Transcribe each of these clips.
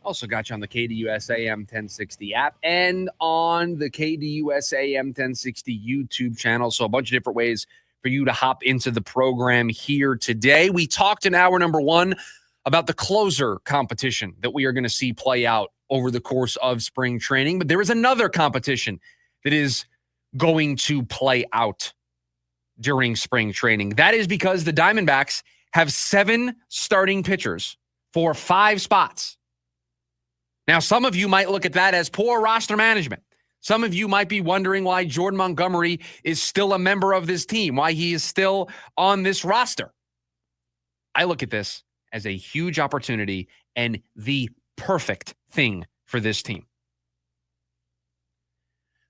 Also got you on the KDUS AM 1060 app and on the KDUS AM 1060 YouTube channel. So a bunch of different ways for you to hop into the program here today. We talked in hour number one about the closer competition that we are going to see play out over the course of spring training. But there is another competition that is going to play out during spring training. That is because the Diamondbacks have 7 starting pitchers for 5 spots. Now, some of you might look at that as poor roster management. Some of you might be wondering why Jordan Montgomery is still a member of this team, why he is still on this roster. I look at this as a huge opportunity and the perfect thing for this team.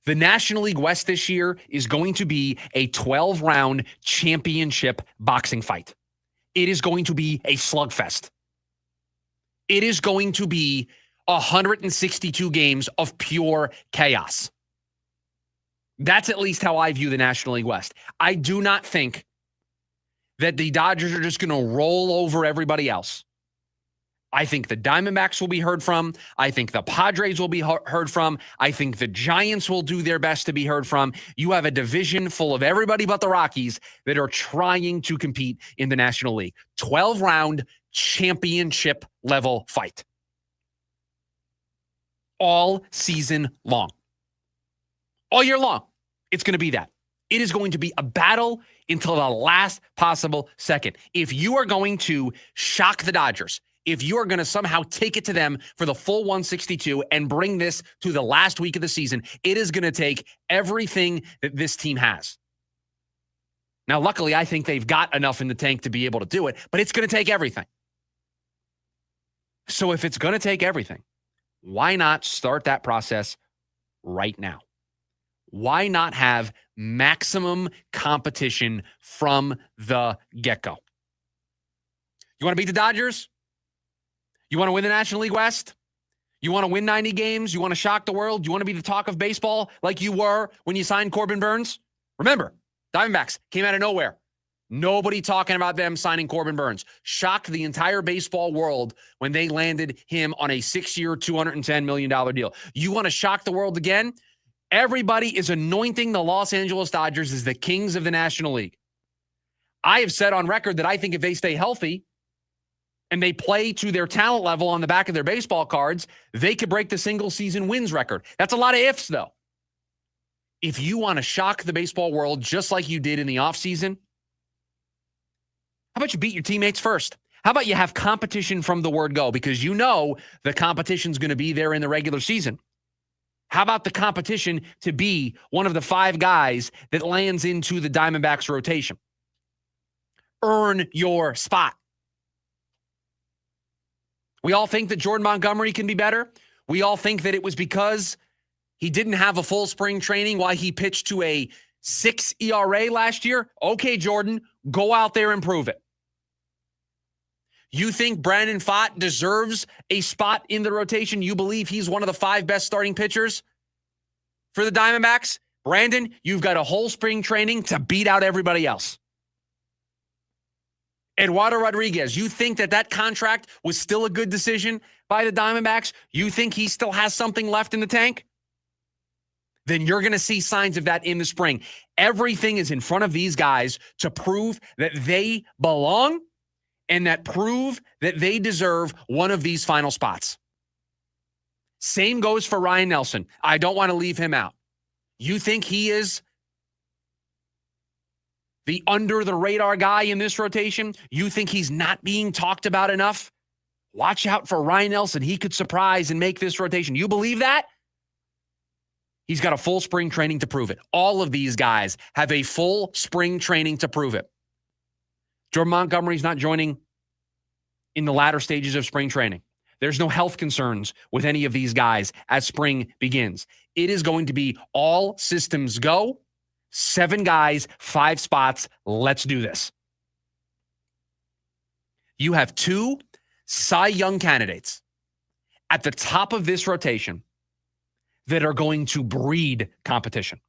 The National League West this year is going to be a 12-round championship boxing fight. It is going to be a slugfest. It is going to be 162 games of pure chaos. That's at least how I view the National League West. I do not think that the Dodgers are just going to roll over everybody else. I think the Diamondbacks will be heard from. I think the Padres will be heard from. I think the Giants will do their best to be heard from. You have a division full of everybody but the Rockies that are trying to compete in the National League. 12-round championship level fight. All season long. All year long. It's going to be that. It is going to be a battle until the last possible second. If you are going to shock the Dodgers, if you are going to somehow take it to them for the full 162 and bring this to the last week of the season, it is going to take everything that this team has. Now, luckily, I think they've got enough in the tank to be able to do it, but it's going to take everything. So if it's going to take everything, why not start that process right now? Why not have maximum competition from the get-go? You want to beat the Dodgers? You want to win the National League West? You want to win 90 games? You want to shock the world? You want to be the talk of baseball like you were when you signed Corbin Burns? Remember, Diamondbacks came out of nowhere. Nobody talking about them signing Corbin Burns. Shocked the entire baseball world when they landed him on a 6-year, $210 million deal. You want to shock the world again? Everybody is anointing the Los Angeles Dodgers as the kings of the National League. I have said on record that I think if they stay healthy and they play to their talent level on the back of their baseball cards, they could break the single-season wins record. That's a lot of ifs, though. If you want to shock the baseball world just like you did in the offseason, how about you beat your teammates first? How about you have competition from the word go? Because you know the competition's going to be there in the regular season. How about the competition to be one of the 5 guys that lands into the Diamondbacks rotation? Earn your spot. We all think that Jordan Montgomery can be better. We all think that it was because he didn't have a full spring training why he pitched to a 6 ERA last year. Okay, Jordan, go out there and prove it. You think Brandon Pfaadt deserves a spot in the rotation? You believe he's one of the 5 best starting pitchers for the Diamondbacks? Brandon, you've got a whole spring training to beat out everybody else. Eduardo Rodriguez, you think that contract was still a good decision by the Diamondbacks? You think he still has something left in the tank? Then you're going to see signs of that in the spring. Everything is in front of these guys to prove that they belong and that prove that they deserve one of these final spots. Same goes for Ryan Nelson. I don't want to leave him out. You think he is the under-the-radar guy in this rotation? You think he's not being talked about enough? Watch out for Ryan Nelson. He could surprise and make this rotation. You believe that? He's got a full spring training to prove it. All of these guys have a full spring training to prove it. Jordan Montgomery's not joining in the latter stages of spring training. There's no health concerns with any of these guys as spring begins. It is going to be all systems go. 7 guys, 5 spots. Let's do this. You have 2 Cy Young candidates at the top of this rotation that are going to breed competition.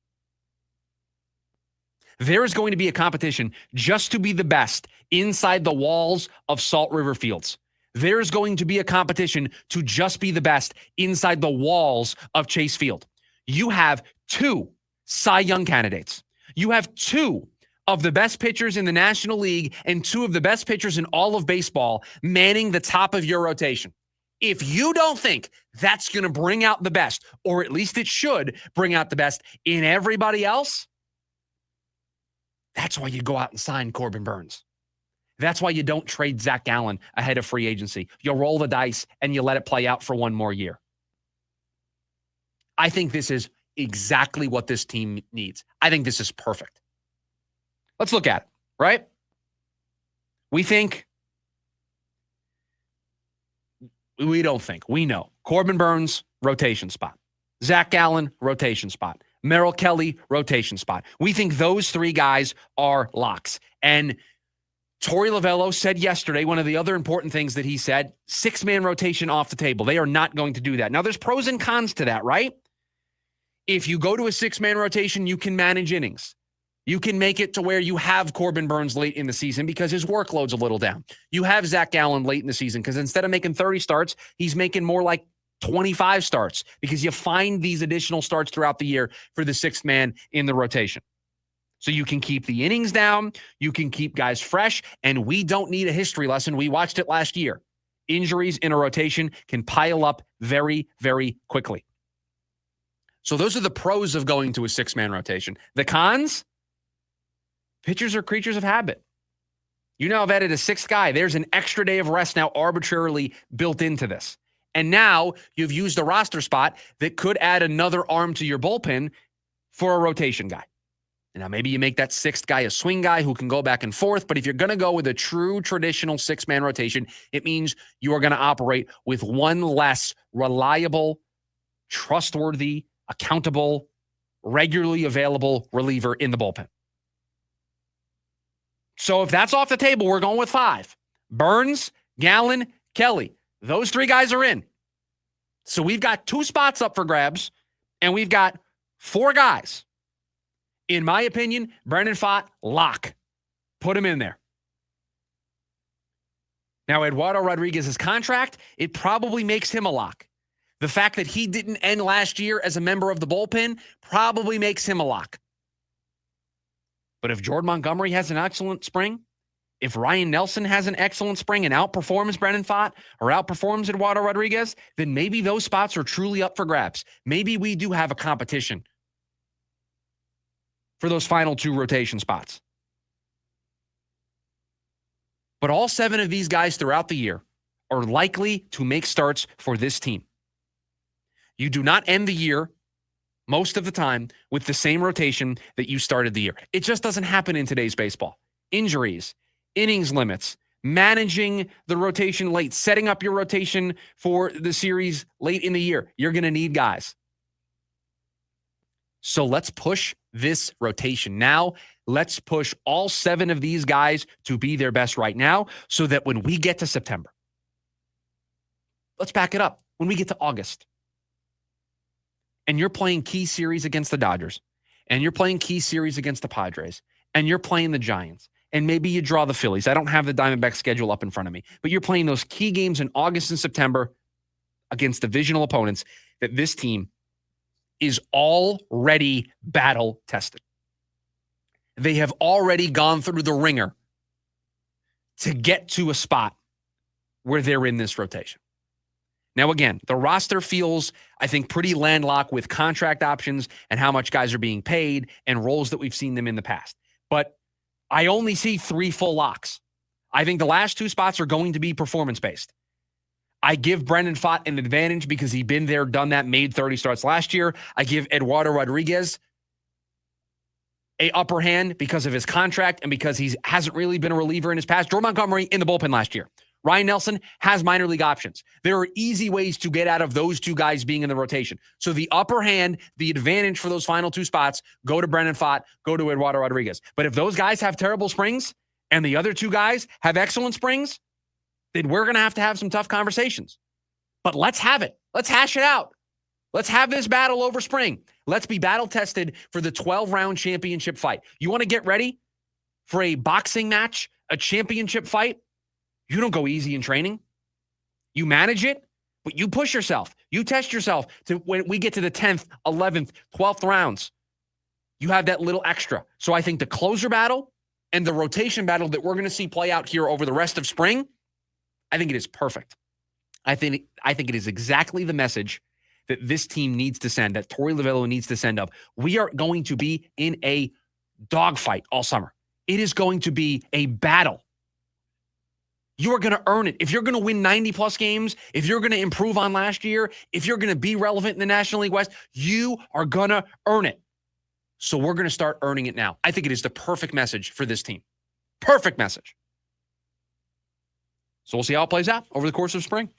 There is going to be a competition just to be the best inside the walls of Salt River Fields. There's going to be a competition to just be the best inside the walls of Chase Field. You have 2 Cy Young candidates. You have 2 of the best pitchers in the National League and 2 of the best pitchers in all of baseball manning the top of your rotation. If you don't think that's going to bring out the best, or at least it should bring out the best in everybody else, that's why you go out and sign Corbin Burnes. That's why you don't trade Zach Gallen ahead of free agency. You roll the dice and you let it play out for one more year. I think this is exactly what this team needs. I think this is perfect. Let's look at it, right? We don't think. We know. Corbin Burnes, rotation spot. Zach Gallen, rotation spot. Merrill Kelly, rotation spot. We think those 3 guys are locks. And Torey Lovello said yesterday, one of the other important things that he said, 6-man rotation off the table. They are not going to do that. Now, there's pros and cons to that, right? If you go to a 6-man rotation, you can manage innings. You can make it to where you have Corbin Burnes late in the season because his workload's a little down. You have Zach Gallen late in the season because instead of making 30 starts, he's making more like 25 starts because you find these additional starts throughout the year for the 6th man in the rotation. So you can keep the innings down, you can keep guys fresh, and we don't need a history lesson. We watched it last year. Injuries in a rotation can pile up very, very quickly. So those are the pros of going to a 6-man rotation. The cons? Pitchers are creatures of habit. You now have added a 6th guy. There's an extra day of rest now arbitrarily built into this. And now you've used a roster spot that could add another arm to your bullpen for a rotation guy. And now maybe you make that 6th guy a swing guy who can go back and forth. But if you're going to go with a true traditional 6-man rotation, it means you are going to operate with one less reliable, trustworthy, accountable, regularly available reliever in the bullpen. So if that's off the table, we're going with 5. Burnes, Gallen, Kelly. Those 3 guys are in. So we've got 2 spots up for grabs, and we've got 4 guys. In my opinion, Brendan Pfaadt, lock. Put him in there. Now, Eduardo Rodriguez's contract, it probably makes him a lock. The fact that he didn't end last year as a member of the bullpen probably makes him a lock. But if Jordan Montgomery has an excellent spring, if Ryan Nelson has an excellent spring and outperforms Brendan Pfaadt or outperforms Eduardo Rodriguez, then maybe those spots are truly up for grabs. Maybe we do have a competition for those final 2 rotation spots. But all 7 of these guys throughout the year are likely to make starts for this team. You do not end the year most of the time with the same rotation that you started the year. It just doesn't happen in today's baseball. Injuries, innings limits, managing the rotation late, setting up your rotation for the series late in the year. You're going to need guys. So let's push this rotation now. Let's push all 7 of these guys to be their best right now so that when we get to September, let's back it up. When we get to August, and you're playing key series against the Dodgers, and you're playing key series against the Padres, and you're playing the Giants, and maybe you draw the Phillies. I don't have the Diamondbacks schedule up in front of me, but you're playing those key games in August and September against divisional opponents that this team is already battle tested. They have already gone through the ringer to get to a spot where they're in this rotation. Now, again, the roster feels, I think, pretty landlocked with contract options and how much guys are being paid and roles that we've seen them in the past. But I only see 3 full locks. I think the last 2 spots are going to be performance-based. I give Brendan Pfaadt an advantage because he's been there, done that, made 30 starts last year. I give Eduardo Rodriguez a upper hand because of his contract and because he hasn't really been a reliever in his past. Jordan Montgomery in the bullpen last year. Ryan Nelson has minor league options. There are easy ways to get out of those 2 guys being in the rotation. So the upper hand, the advantage for those final 2 spots, go to Brendan Pfaadt, go to Eduardo Rodriguez. But if those guys have terrible springs and the other 2 guys have excellent springs, then we're going to have some tough conversations. But let's have it. Let's hash it out. Let's have this battle over spring. Let's be battle tested for the 12-round championship fight. You want to get ready for a boxing match, a championship fight? You don't go easy in training. You manage it, but you push yourself. You test yourself to when we get to the 10th, 11th, 12th rounds. You have that little extra. So I think the closer battle and the rotation battle that we're going to see play out here over the rest of spring, I think it is perfect. I think it is exactly the message that this team needs to send, that Torey Lovullo needs to send up. We are going to be in a dogfight all summer. It is going to be a battle. You are going to earn it. If you're going to win 90-plus games, if you're going to improve on last year, if you're going to be relevant in the National League West, you are going to earn it. So we're going to start earning it now. I think it is the perfect message for this team. Perfect message. So we'll see how it plays out over the course of spring.